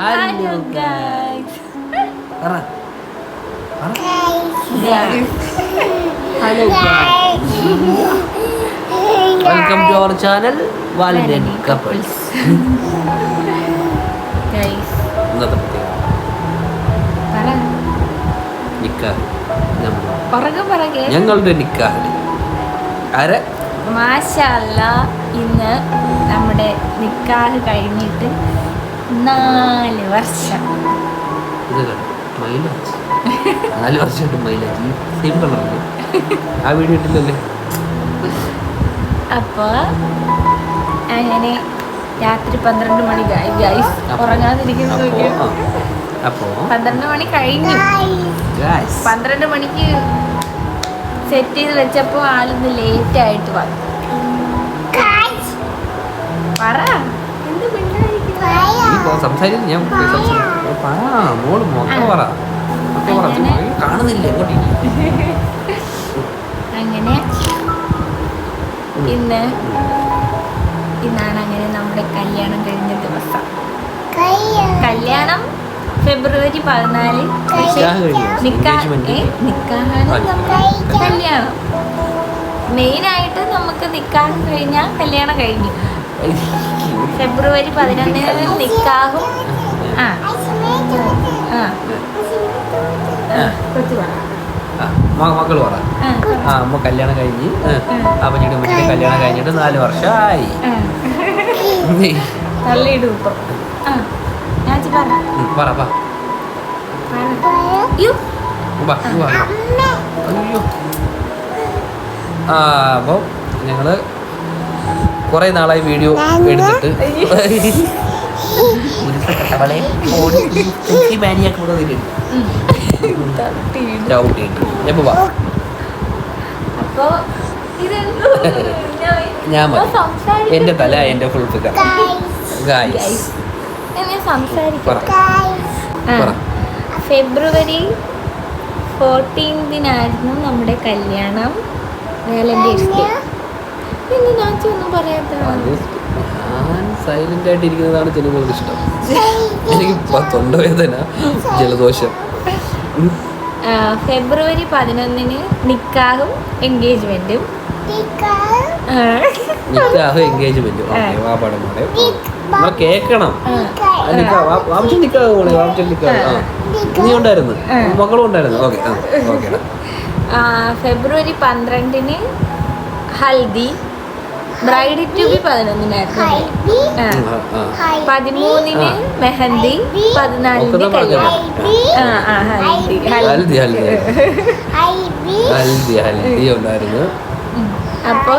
Hello guys. Hello welcome to our channel valentine couples. Guys ഇന്നത്തെ പ്രത്യേകത നിക്കാഹ്. ഞങ്ങളുടെ നിക്കാഹ് ആരെ മാഷാ അല്ലാ, ഇന്ന് നമ്മുടെ നിക്കാഹ് കഴിഞ്ഞിട്ട് 4 വർഷം. ഇത് കണ്ടു മൈലാജ് 4 വർഷമായിട്ട് മൈലാജ് സെയിം കളറുണ്ട്. ആ വീഡിയോ ഇട്ടില്ലല്ലേ? അപ്പോൾ അങ്ങനെ രാത്രി 12 മണി ഗൈസ് ഉറങ്ങാതിരിക്കുന്നത്. അപ്പോൾ 12 മണി കഴിഞ്ഞു. 12 മണിക്ക് സെറ്റ് ചെയ്ത് വെച്ചപ്പോൾ ആളിന്ന് ലേറ്റ് ആയിട്ട് വന്നു. പറ, എന്ത് സംസാരിക്കുന്നു ഞാൻ മോള് മൊത്തം പറ കാണുന്നില്ല. അങ്ങനെ ഇന്നാണ് അങ്ങനെ നമ്മുടെ കല്യാണം കഴിഞ്ഞ ദിവസം. കല്യാണം ഫെബ്രുവരി 14. നിക്കാഹാണ് നമ്മുടെ കല്യാണം. മെയിനായിട്ട് നമുക്ക് നിക്കാഹ് കഴിഞ്ഞാൽ കല്യാണം കഴിഞ്ഞു. ഫെബ്രുവരി 11 നിക്കാഹും മക്കള് പറ. അമ്മ കല്യാണം കഴിഞ്ഞ് അപ്പഞ്ഞിട്ട് ഉമ്മച്ചിട്ട് കല്യാണം കഴിഞ്ഞിട്ട് 4 വർഷമായി. തള്ളിയിടും ഇപ്പം. അപ്പോൾ ഞങ്ങള് കുറെ നാളായി വീഡിയോ എടുത്തിട്ട് ഞാൻ എന്റെ തല എന്റെ ഫുൾ ഫിഗർ. ഫെബ്രുവരി 14 നമ്മുടെ കല്യാണം. Valentine's day. ഞാൻ പറയാത്ത ഞാൻ സൈലന്റ് ആയിട്ട് ഇരിക്കുന്നതാണ് ജനങ്ങൾക്ക് ഇഷ്ടം. എനിക്ക് തൊണ്ടവേദന, ജലദോഷം. ഫെബ്രുവരി 11 നിക്കാഹും എൻഗേജ്മെന്റും. നിക്കാഹും എൻഗേജ്മെന്റും കേക്കണം. നീ ഉണ്ടായിരുന്നു, മക്കളും ഉണ്ടായിരുന്നു. February 12 haldi. Bride to be 11 13 mehndi. 14 കല്യാണം. ഉണ്ടായിരുന്നു. അപ്പോ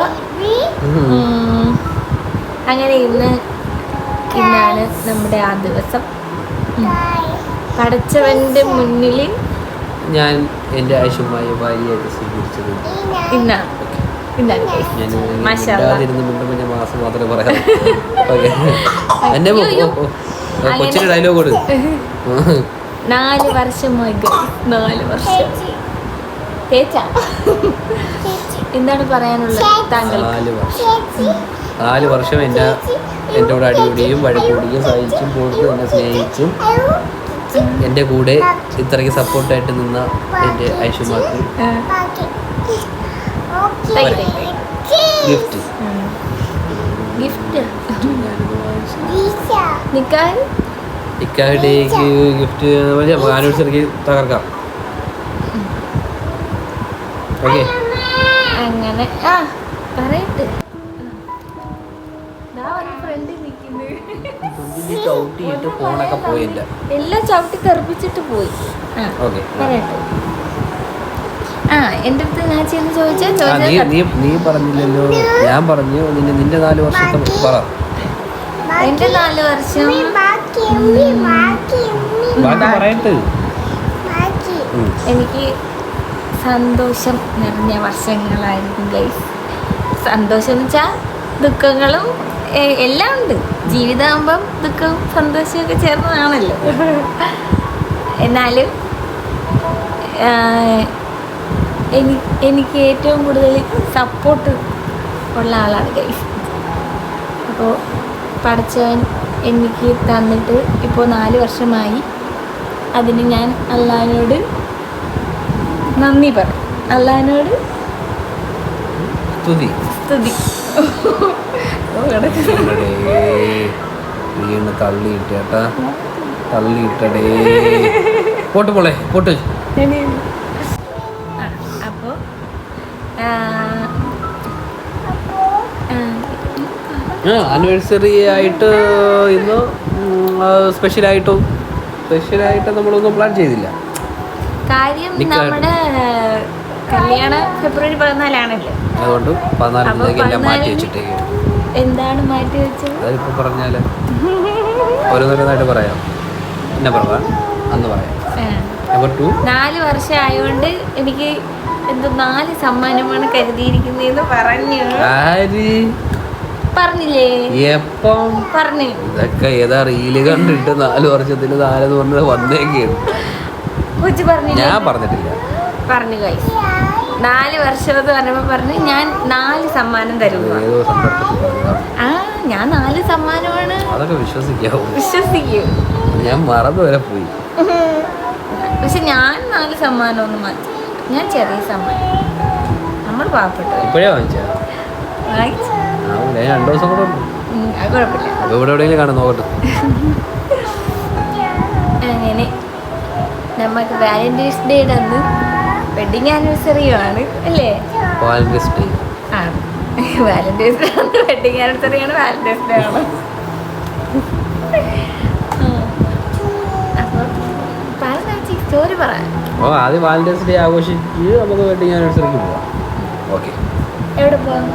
അങ്ങനെ ഇന്നാണ് നമ്മുടെ ആ ദിവസം. പടച്ചവന്റെ മുന്നിൽ ഞാൻ എൻ്റെ ആശുമായ ഭാര്യയായിട്ട് സ്വീകരിച്ചത് ഇന്നാണ്. ഞാൻ മാസം മാത്രമേ പറയാം. എന്നെ കൊച്ചിന് ഡയലോഗ് കൊടു. 4 വർഷമായി. 4 വർഷം. എന്താണ് പറയാനുള്ളത് താങ്കൾ? 4 വർഷം എൻ്റെ കൂടെ അടികൂടിയും വഴക്കൂടിയും സഹിച്ചും പോയിട്ട് എന്നെ സ്നേഹിച്ചും എൻ്റെ കൂടെ ഇത്രയ്ക്ക് സപ്പോർട്ടായിട്ട് നിന്ന എൻ്റെ ഐഷുമാക്ക് ഗിഫ്റ്റ്. നിക്കാഹ് ഡേക്ക് ഗിഫ്റ്റ് ആനിവേഴ്സറിക്ക് തകർക്കാം. ഓക്കെ, അങ്ങനെ പറയട്ടെ. ചവിട്ടിയിട്ട് ഫോണൊക്കെ പോയി. എല്ലാം ചവിട്ടി തെറിപ്പിച്ചിട്ട് പോയി. പറയട്ടെ. എൻ്റെ അടുത്ത് ഞാൻ ചെന്ന് ചോദിച്ചാൽ നീ പറഞ്ഞില്ലല്ലോ. ഞാൻ പറഞ്ഞു നിന്റെ 4 വർഷത്തെ പറ. എൻ്റെ 4 വർഷം പറയട്ടെ. എനിക്ക് സന്തോഷം നിറഞ്ഞ വർഷങ്ങളായിരുന്നു ഗൈസ്. സന്തോഷം എന്ന് വെച്ചാൽ ദുഃഖങ്ങളും എല്ലാം ഉണ്ട്. ജീവിതമാകുമ്പം ദുഃഖവും സന്തോഷമൊക്കെ ചേർന്നതാണല്ലോ. എന്നാലും എനിക്ക് ഏറ്റവും കൂടുതൽ സപ്പോർട്ട് ഉള്ള ആളാണ് ഗൈസ്. അപ്പോൾ പഠിച്ചവൻ എനിക്ക് തന്നിട്ട് ഇപ്പോൾ 4 വർഷമായി. അതിന് ഞാൻ അള്ളാഹിനോട് നന്ദി പറയും. അള്ളാഹിനോട് സ്തുതി. തള്ളിയിട്ടേ പോട്ട് പോളെ പോട്ട്. അപ്പോൾ ആനിവേഴ്സറി ആയിട്ട് ഇന്ന് സ്പെഷ്യലായിട്ട് നമ്മളൊന്നും പ്ലാൻ ചെയ്തില്ല. കാര്യം നമ്മുടെ കല്യാണം ഫെബ്രുവരി 14 അതുകൊണ്ട് 14 മാറ്റി വെച്ചിട്ടേ. എന്താണ് മാറ്റി വെച്ചത്? അതിപ്പോ പറഞ്ഞാല് ഓരോന്നോരോന്നായിട്ട് പറയാം. എന്നെ പറയാം അന്ന് പറയാം. നമ്പർ 2 4 വർഷം ആയതുകൊണ്ട് എനിക്ക് എന്തോ 4 സമ്മാനമാണ് കരുതിയിരിക്കുന്നതെന്ന് പറഞ്ഞില്ലേ? എപ്പം പറഞ്ഞു? ഇതൊക്കെ ഏതാ റീല് കണ്ടിട്ട് 4 വർഷത്തിൽ 4 എന്ന് പറഞ്ഞത് വന്നേക്കാണ്. കൊച്ചു പറഞ്ഞില്ല? ഞാൻ പറഞ്ഞിട്ടില്ല. പറഞ്ഞു ഗൈസ്. 4 വർഷം എന്ന് പറഞ്ഞപ്പോ പറഞ്ഞു ഞാൻ 4 സമ്മാനം തരും. ഞാൻ 4 സമ്മാനമാണ്. അതൊക്കെ വിശ്വസിക്കൂ. ഞാൻ മറന്നു വരെ പോയി. പക്ഷെ ഞാൻ 4 സമ്മാനമൊന്നും മാറ്റി. ഞാൻ ചെറിയ സമ്മാനം. നമ്മൾ പാവപ്പെട്ടു. ഇപ്പോഴേ വാങ്ങിച്ചാ? 2 ദിവസം കൂടെ ഉണ്ട്. കുഴപ്പമില്ല. അപ്പൊ ഇവിടെ എവിടെയെങ്കിലും കാണാൻ നോക്കട്ടെ. അങ്ങനെ നമുക്ക് വാലന്റൈൻസ് ഡേയുടെ അന്ന് വെഡിങ് ആനിവേഴ്സറിയാണ് അല്ലേ? വാലന്റൈൻസ് ഡേ ആണ്. വാലന്റൈൻസ് ഡേ ആണ്. വെഡിങ് ആനിവേഴ്സറിയാണ്. വാലന്റൈൻസ് ഡേ ആണ്. അപ്പോൾ സ്റ്റോറി പറയാം. ആദ്യം വാലന്റൈൻസ് ഡേ ആഘോഷിച്ച് നമുക്ക് വെഡിങ് ആനിവേഴ്സറിക്ക് പോവാം. ഓക്കെ, എവിടെ പോവാം?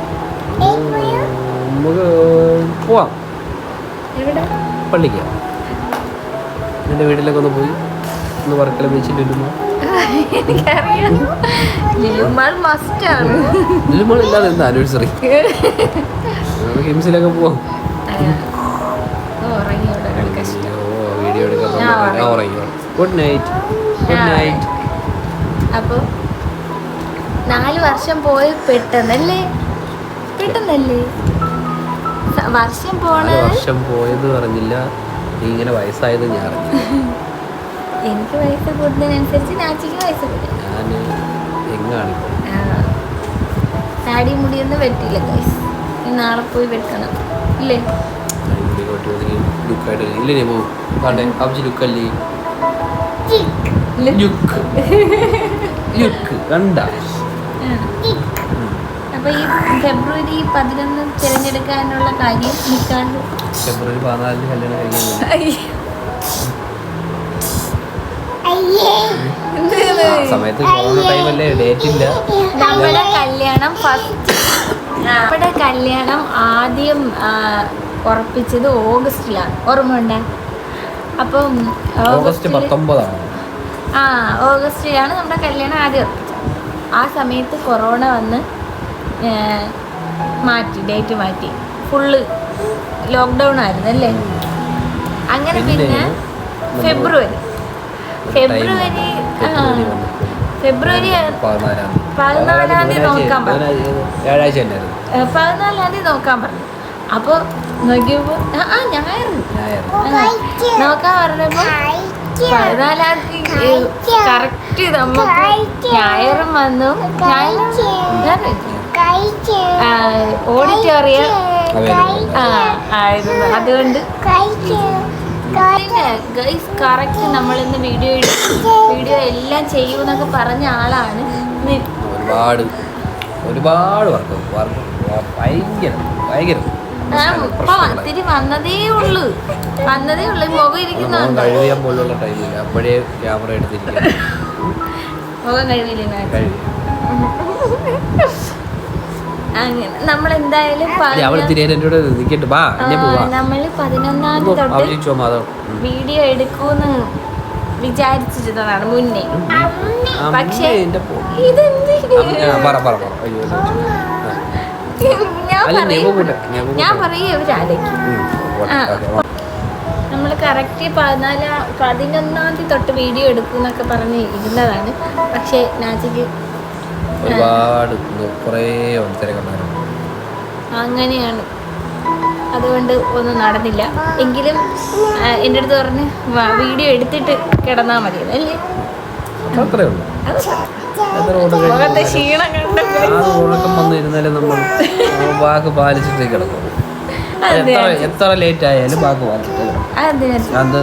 നമുക്ക് പോവാം. എവിടെ? പള്ളിക്ക്. എൻ്റെ വീട്ടിലൊക്കെ ഒന്ന് പോയി ഒന്ന് വർക്കല ബീച്ചിൽ ലുലുമാൾ. എനിക്കറിയാം, ലുലുമാൾ മസ്റ്റാണ്. ലുലുമാൾ ഇല്ലാതെ എന്താ ആനിവേഴ്സറി? നമുക്ക് ഹിംസിലൊക്കെ പോവാം. വീഡിയോ എടുക്കാൻ ഉറങ്ങി. Good night. അപ്പോൾ 4 വർഷം പോയി പെട്ടെന്നല്ലേ വർഷം പോയത് പറഞ്ഞില്ല. നീ ഇങ്ങനെ വയസ്സായത് ഞാൻ അറിഞ്ഞില്ല. എനിക്ക് വയസ്സ് കൂടുന്നതിനനുസരിച്ച് നാച്ചിക്ക് വയസ്സ് കൂടും. ഞാൻ എങ്ങാണ് താടി മുടിയൊന്നും വെട്ടില്ല ഗൈസ്. നാളെ പോയി വെട്ടണം ഇല്ലേ? അപ്പൊ ഈ ഫെബ്രുവരി 11 തിരഞ്ഞെടുക്കാനുള്ള കാര്യം നിൽക്കാണ്ട് ഫെബ്രുവരി 14 കല്യാണം സമയത്ത് കൊറോണ ടൈമല്ലേ, ഡേറ്റ് ഇല്ല. നമ്മുടെ കല്യാണം ആദ്യം ഉറപ്പിച്ചത് ഓഗസ്റ്റിലാണ്, ഓർമ്മയുണ്ട്? അപ്പം ഓഗസ്റ്റ് 19 ഓഗസ്റ്റിലാണ് നമ്മുടെ കല്യാണം ആദ്യം ഉറപ്പിച്ചത്. ആ സമയത്ത് കൊറോണ വന്ന് ഡേറ്റ് മാറ്റി. ഫുള്ള് ലോക്ക്ഡൗൺ ആയിരുന്നു അല്ലേ? അങ്ങനെ പിന്നെ ഫെബ്രുവരി 14-ാം തീയതി നോക്കാൻ പറഞ്ഞു. 14-ാം തീയതി നോക്കാൻ പറഞ്ഞു. അപ്പോൾ നോക്കിയപ്പോ ഞായർ നോക്കാൻ പറഞ്ഞപ്പോ 14-ാം തീയതി കറക്റ്റ് നമുക്ക് ഞായറും വന്നു. ഓഡിറ്റോറിയം ആയിരുന്നു. അതുകൊണ്ട് ഗൈസ് കറക്റ്റ് നമ്മളിന്ന് വീഡിയോ എല്ലാം ചെയ്യൂന്നൊക്കെ പറഞ്ഞ ആളാണ്. ഒരുപാട് വർക്ക് ഭയങ്കര ഒത്തിരി വന്നതേ ഉള്ളൂ. മുഖം ഇരിക്കുന്നുണ്ട്. കഴിയാൻ പോലുള്ള ടൈമില്ല. അപ്പോഴേ ക്യാമറ എടുത്തിരിക്കും. മുഖം കഴിവില്ല. അങ്ങനെ നമ്മൾ എന്തായാലും നമ്മൾ 11-ാം തീയതി തൊട്ട് വീഡിയോ എടുക്കൂന്ന് വിചാരിച്ചിരുന്നതാണ് മുന്നേ. പക്ഷേ ഞാൻ പറയും ഇവരാലേക്കും. നമ്മൾ കറക്റ്റ് 11-ാം തീയതി തൊട്ട് വീഡിയോ എടുക്കൂന്നൊക്കെ പറഞ്ഞ് ഇരുന്നതാണ്. പക്ഷെ നാച്ചിക്ക് ഒരുപാട് കുറേ അങ്ങനെയാണ്. അതുകൊണ്ട് ഒന്നും നടന്നില്ല. എങ്കിലും എൻ്റെ അടുത്ത് പറഞ്ഞ് വീഡിയോ എടുത്തിട്ട് കിടന്നാൽ മതി അല്ലേ. അത്രേ ഉള്ളൂ. മുഖത്തെ ക്ഷീണം ഉറക്കം വന്നിരുന്നാലും നമ്മൾ വാക്ക് പാലിച്ചിട്ട് കിടക്കും. എത്ര ലേറ്റ് ആയാലും വാക്ക് പാലിച്ചിട്ട് അത്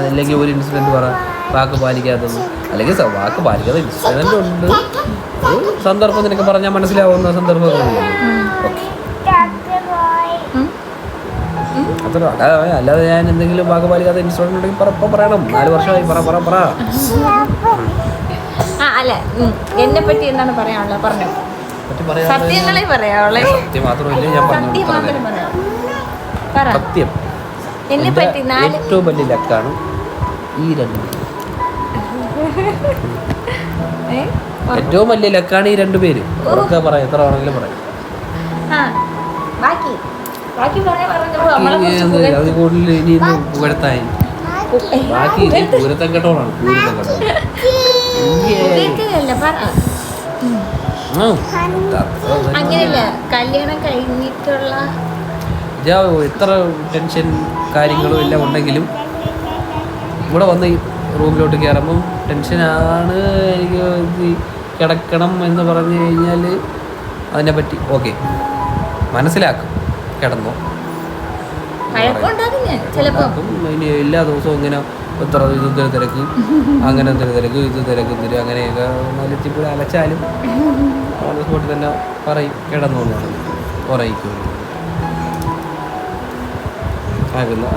അല്ലെങ്കിൽ ഒരു ഇൻസിഡന്റ് പറ വാക്ക് പാലിക്കാത്തത്, അല്ലെങ്കിൽ വാക്ക് പാലിക്കാത്ത ഇൻസിഡന്റ് ഉണ്ട്. സന്ദർഭം നിനക്ക് പറഞ്ഞാൽ മനസ്സിലാവുന്ന സന്ദർഭങ്ങളുണ്ട്. അത്ര അല്ലാതെ ഞാൻ എന്തെങ്കിലും വാക്ക് പാലിക്കാത്ത ഇൻസിഡന്റ് ഉണ്ടെങ്കിൽ പറയണം. 4 വർഷമായി പറ. അല്ല എന്നെ പറ്റി എന്താണ് പറയാനുള്ളത് പറഞ്ഞോ. സത്യങ്ങളെ പറയാവുള്ളേ. സത്യം മാത്രമല്ല ഞാൻ സത്യം. എന്നെ പറ്റി ഏറ്റവും വലിയ ലക്കാണ് ഈ 2 പേര്. ഏറ്റവും വലിയ ലക്കാണ് ഈ 2 പേര്. ഉറക്കെ പറയാം, എത്ര വേണമെങ്കിലും പറയാം. അത് കൂടുതൽ ഇനി പുകഴ്ത്തായി ബാക്കി പൂരത്തം കെട്ടോളാണ്. അങ്ങനെയല്ല, കല്യാണം കഴിഞ്ഞിട്ടുള്ള എത്ര ടെൻഷൻ കാര്യങ്ങളും എല്ലാം ഉണ്ടെങ്കിലും ഇവിടെ വന്ന് ഈ റൂമിലോട്ട് കയറുമ്പം ടെൻഷനാണ്. എനിക്ക് കിടക്കണം എന്ന് പറഞ്ഞു കഴിഞ്ഞാൽ അതിനെപ്പറ്റി ഓക്കെ മനസ്സിലാക്കും, കിടന്നോ ഇനി എല്ലാ ദിവസവും ഇങ്ങനെ എത്ര ഇത് തിരക്ക്, അങ്ങനെ തിരക്ക്, ഇത് തിരക്ക് അങ്ങനെയൊക്കെ മലത്തിപ്പോയി അലച്ചാലും ഓൺ സ്പോട്ടിൽ തന്നെ പറയും കിടന്നോന്ന് പറയിക്കും.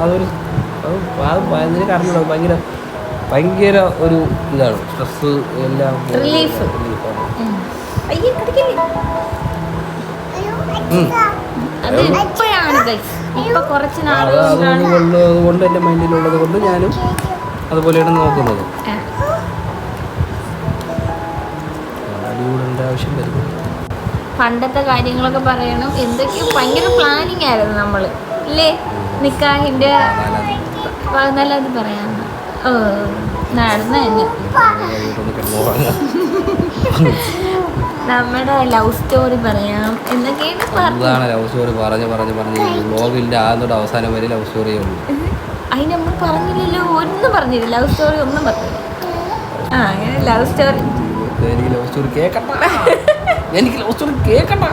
അതൊരു നിനക്ക് അറിഞ്ഞൂടാ, ഭയങ്കര ഒരു ഇതാണ്. സ്ട്രെസ് എല്ലാം അതുകൊണ്ട് എൻ്റെ മൈൻഡിലുള്ളത് കൊണ്ട് ഞാനും അതുപോലെയാണ് നോക്കുന്നത്. അടികൂടേണ്ട ആവശ്യം വരുന്നു. പണ്ടത്തെ കാര്യങ്ങളൊക്കെ പറയണം. എന്തൊക്കെയോ ഭയങ്കര പ്ലാനിങ് ആയിരുന്നു നമ്മൾ ഇല്ലേ. നിക്കാഹിന്റെ 14 പറയാം നടന്ന തന്നെ നമ്മുടെ ലവ് സ്റ്റോറി പറയാം എന്തൊക്കെയാണ് ലവ് സ്റ്റോറി പറഞ്ഞ് വ്ലോഗിന്റെ ആദ്യം അവസാനം വരെ ലവ് സ്റ്റോറി ഉള്ളൂ. അതിന് നമ്മൾ പറഞ്ഞില്ലല്ലോ, ഒന്നും പറഞ്ഞില്ല. ലവ് സ്റ്റോറി ഒന്നും പറഞ്ഞില്ല. അങ്ങനെ ലവ് സ്റ്റോറി എനിക്ക് ലവ് സ്റ്റോറി കേക്കണ്ട, എനിക്ക് ലവ് സ്റ്റോറി കേക്കണ്ട,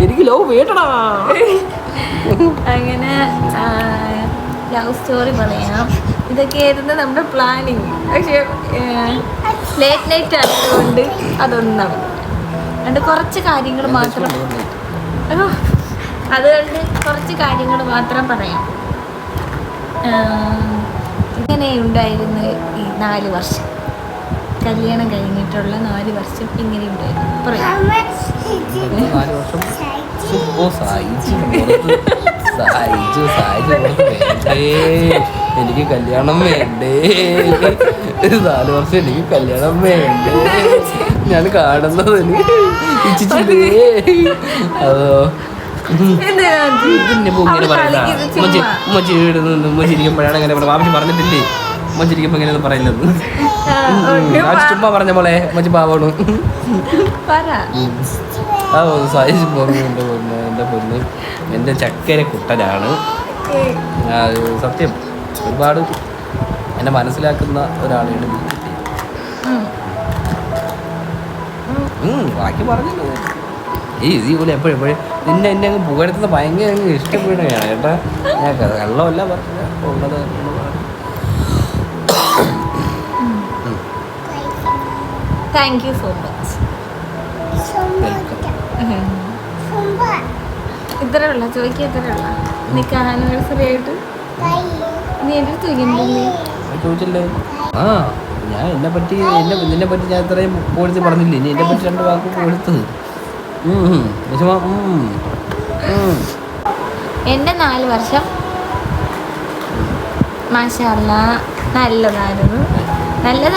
എനിക്ക് ലവ് വേട്ടടാ. അങ്ങനെ ലവ് സ്റ്റോറി പറയാം. ഇതൊക്കെയായിരുന്നു നമ്മുടെ പ്ലാനിങ്. പക്ഷേ ലേറ്റ് നൈറ്റ് ആയതുകൊണ്ട് അതൊന്നും നടന്നു. അതുകൊണ്ട് കുറച്ച് കാര്യങ്ങൾ മാത്രം പറയാം. ഇങ്ങനെ ഉണ്ടായിരുന്നു ഈ 4 വർഷം, കല്യാണം കഴിഞ്ഞിട്ടുള്ള 4 വർഷം ഇങ്ങനെ ഉണ്ടായിരുന്നു. എനിക്ക് കല്യാണം വേണ്ടേ, 4 വർഷം എനിക്ക് കല്യാണം വേണ്ടേ, ഞാൻ കാണുന്നത് അതോ ഇങ്ങനെ പറയില്ല. ഉമ്മച്ചിരിക്കുമ്പോഴാണ് അങ്ങനെ വാപ്പി പറഞ്ഞിട്ടില്ലേ, ഉമ്മച്ചിരിക്കുമ്പോ ഇങ്ങനെയൊന്നും പറയില്ലെന്ന്. ചുമ്മാ പറഞ്ഞ പോലെ ഉമ്മച്ചി പാവണു. സാധിച്ചു പോകുന്നു. എൻ്റെ പൊന്ന് എൻ്റെ ചക്കര കുട്ടനാണ്. സത്യം ഒരുപാട് എന്നെ മനസ്സിലാക്കുന്ന ഒരാളെയാണ് എനിക്ക് കിട്ടിയത്. ബാക്കി പറഞ്ഞല്ലോ ഇതുപോലെ എപ്പോഴും നിന്നെ എന്നെ അങ്ങ് പുകഴ്ത്തുന്ന ഭയങ്കര ഇഷ്ടപ്പെടുകയാണ് കേട്ടാ. ഞാൻ വെള്ളമല്ല പറഞ്ഞത് ഉള്ളത്. Thank you so much. ഇത്രയുള്ള ചോദിക്കുക, ഇത്രയുള്ള നിക്കാഹ് ആനിവേഴ്സറി ആയിട്ട് നീ എൻ്റെ അടുത്ത് ചോദിച്ചില്ലേ? ഞാൻ നിന്നെ പറ്റി ഞാൻ ഇത്രയും പോലീസ് പറഞ്ഞില്ലേ, ഇനി എന്നെ പറ്റി 2 വാക്ക് കൊടുത്തത്. എൻ്റെ 4 വർഷം മാഷാ അല്ലാഹ് നല്ലതായിരുന്നു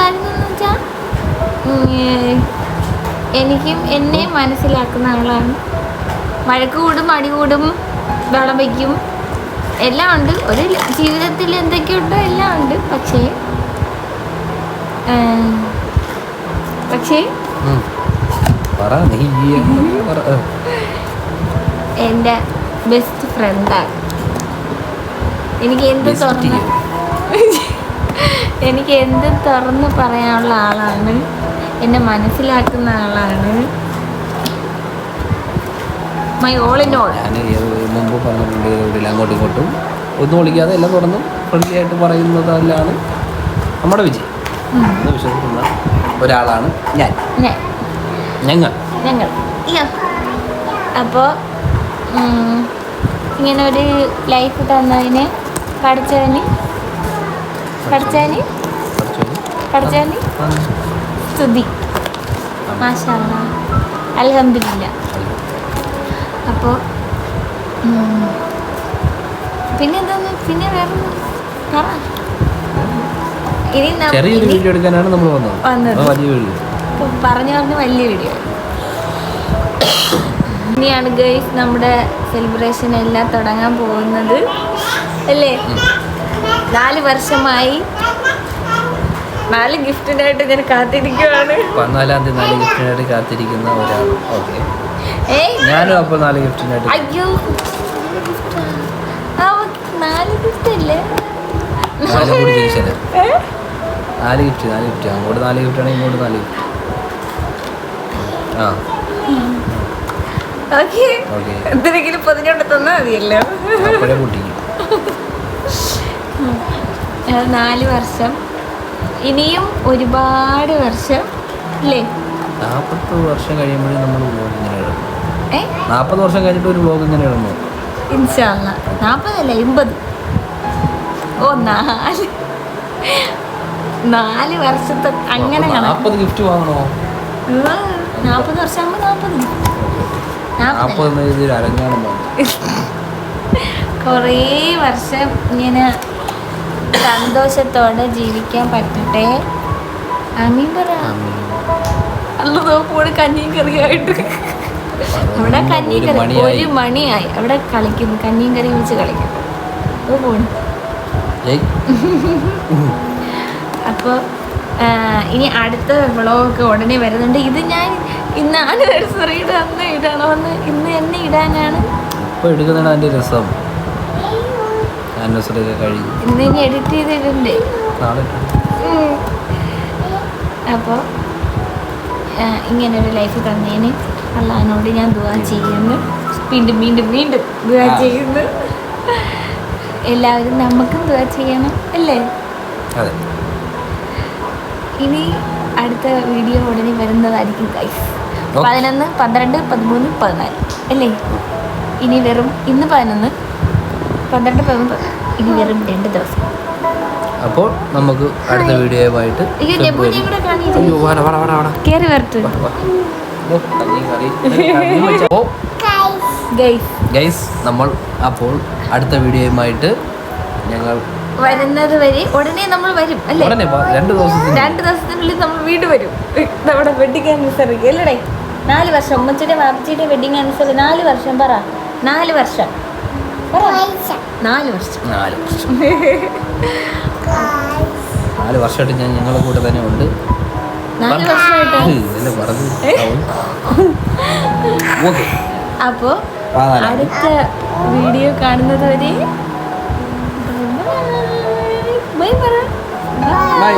എന്ന് വെച്ചാൽ എനിക്കും എന്നെ മനസ്സിലാക്കുന്ന ആളാണ്. വഴക്ക് കൂടും, അടി കൂടും, വെള്ളം വയ്ക്കും, എല്ലാം ഉണ്ട്. ഒരു ജീവിതത്തിൽ എന്തൊക്കെയുണ്ടോ എല്ലാം ഉണ്ട്. പക്ഷേ എൻ്റെ ബെസ്റ്റ് ഫ്രണ്ടാണ്. എനിക്ക് എന്ത് തുറന്ന് എനിക്ക് എന്ത് തുറന്ന് പറയാനുള്ള ആളാണ്. എന്നെ മനസ്സിലാക്കുന്ന ആളാണ്. My all in all. ഞാൻ മുമ്പ് പറഞ്ഞിട്ടുണ്ട് ഇവിടെ അങ്ങോട്ടും ഇങ്ങോട്ടും ഒന്നും വിളിക്കാതെ എല്ലാം തുറന്നും ഫ്രണ്ട്ലി ആയിട്ട് പറയുന്നതല്ലാണ് നമ്മുടെ വിജയം എന്ന് വിശ്വസിക്കുന്ന ഒരാളാണ് ഞങ്ങൾ. അപ്പോൾ ഇങ്ങനെ ഒരു ലൈഫ് തന്നതിന് പഠിച്ചവന് സ്തുതി. മാഷാ അല്ലാഹ്, അൽഹംദുലില്ലാ. അപ്പോൾ പിന്നെ വേറെ ഇനി ചെറിയൊരു വീഡിയോ എടുക്കാനാണ് നമ്മൾ വന്നത്. പറഞ്ഞു വലിയ വീഡിയോ. ഇനിയാണ് ഗൈസ് നമ്മുടെ സെലിബ്രേഷൻ എല്ലാം തുടങ്ങാൻ പോകുന്നത് അല്ലേ? 4 വർഷമായി 4 ഗിഫ്റ്റിനായിട്ട് ഞാൻ കാത്തിരിക്കുവാണ്. 14-ാം തീയതി 4 ഗിഫ്റ്റിനായിട്ട് കാത്തിരിക്കുന്ന ഒരാൾ. ഓക്കെ, ഞാനും അപ്പോൾ 4 ഗിഫ്റ്റിനായിട്ട്. അയ്യോ, 4 ഗിഫ്റ്റ് അല്ലേ? 4 കൂടി ജയിച്ചത് 4 ഗിഫ്റ്റ്. അങ്ങോട്ട് 4 ഗിഫ്റ്റാണ്, ഇങ്ങോട്ട് 4 ഗിഫ്റ്റ്. ആ ഓക്കെ, എന്തെങ്കിലും പൊതിഞ്ഞോണ്ട് തന്നാൽ മതിയല്ലോ. 4 വർഷം, ഇനിയും ഒരുപാട് വർഷം അല്ലേ? 40 വർഷം കഴിയുമ്പോഴേ നമ്മൾ വ്ലോഗ് ഇങ്ങനെ ഇടുന്നു. 40 വർഷം കഴിഞ്ഞിട്ട് ഒരു വ്ലോഗ് ഇങ്ങനെ ഇടുന്നു ഇൻഷാ അല്ലാഹ്. 40 അല്ല 80. ഓ 4 വർഷത്തെ അങ്ങനെ 40 ഗിഫ്റ്റ് വാങ്ങണോ? 40 വർഷമാകുമ്പോൾ 40 അരങ്ങാണം. കുറേ വർഷം ഇങ്ങനെ സന്തോഷത്തോടെ ജീവിക്കാൻ പറ്റട്ടെ. ആമീൻ പറ. അല്ല നോക്കൂടെ കഞ്ഞിയും കറിയായിട്ട് അവിടെ കഞ്ഞിയും കറി 1 മണിയായി അവിടെ കളിക്കുന്നു. കഞ്ഞിയും കറി വെച്ച് കളിക്കുന്നു. പോണു. അപ്പോൾ ഇനി അടുത്ത വ്ളോഗ് ഉടനെ വരുന്നുണ്ട്. ഇത് ഞാൻ ഇന്ന് ആനിവേഴ്സറിയുടെ അന്ന് ഇടണമെന്ന് ഇന്ന് തന്നെ ഇടാനാണ് ഇപ്പോൾ എടുക്കുന്നതാണ് അതിൻ്റെ രസം. ആനിവേഴ്സറി ഒക്കെ കഴിഞ്ഞു ഇന്ന് ഇനി എഡിറ്റ് ചെയ്തിടണ്ടേ. അപ്പോൾ ഇങ്ങനൊരു ലൈഫ് തന്നതിന് അള്ളാഹിനോട് ഞാൻ ദുആ ചെയ്യുന്നു. വീണ്ടും വീണ്ടും വീണ്ടും ദുആ ചെയ്യുന്നു. എല്ലാവരും നമുക്കും ദുആ ചെയ്യണം അല്ലേ? ഇനി അടുത്ത വീഡിയോ ഉടനെ വരുന്നതായിരിക്കും ഗൈസ്. 11, 12, 13, 14 അല്ലേ? ഇനി വെറും ഇന്ന് 11, 12, 13, ഇനി വെറും 2 ദിവസം. അപ്പോൾ നമുക്ക് അടുത്ത വീഡിയോയുമായിട്ട് കയറി വരട്ടെ ഗൈസ്. നമ്മൾ അപ്പോൾ അടുത്ത വീഡിയോയുമായിട്ട് ഞങ്ങൾ വരുന്നത് വരെ ഉടനെ നമ്മൾ വരും അല്ലേ? 2 ദിവസത്തിനുള്ളിൽ നമ്മൾ വീണ്ടും വരും. നമ്മുടെ വെഡിങ് ആനിവേഴ്സറി അല്ലേ? 4 വർഷം ഉമ്മച്ചിയുടെ വാപ്പച്ചിയുടെ വെഡിങ് ആനിവേഴ്സറി. 4 വർഷം പറ. 4 വർഷം 4 വർഷം 4 വർഷമായിട്ട് ഞാൻ ഞങ്ങളുടെ കൂടെ തന്നെ ഉണ്ട്. 4 വർഷമായിട്ട്. അപ്പോൾ അടുത്ത വീഡിയോ കാണുന്നത് വരെ ബൈ പറ. ബൈ.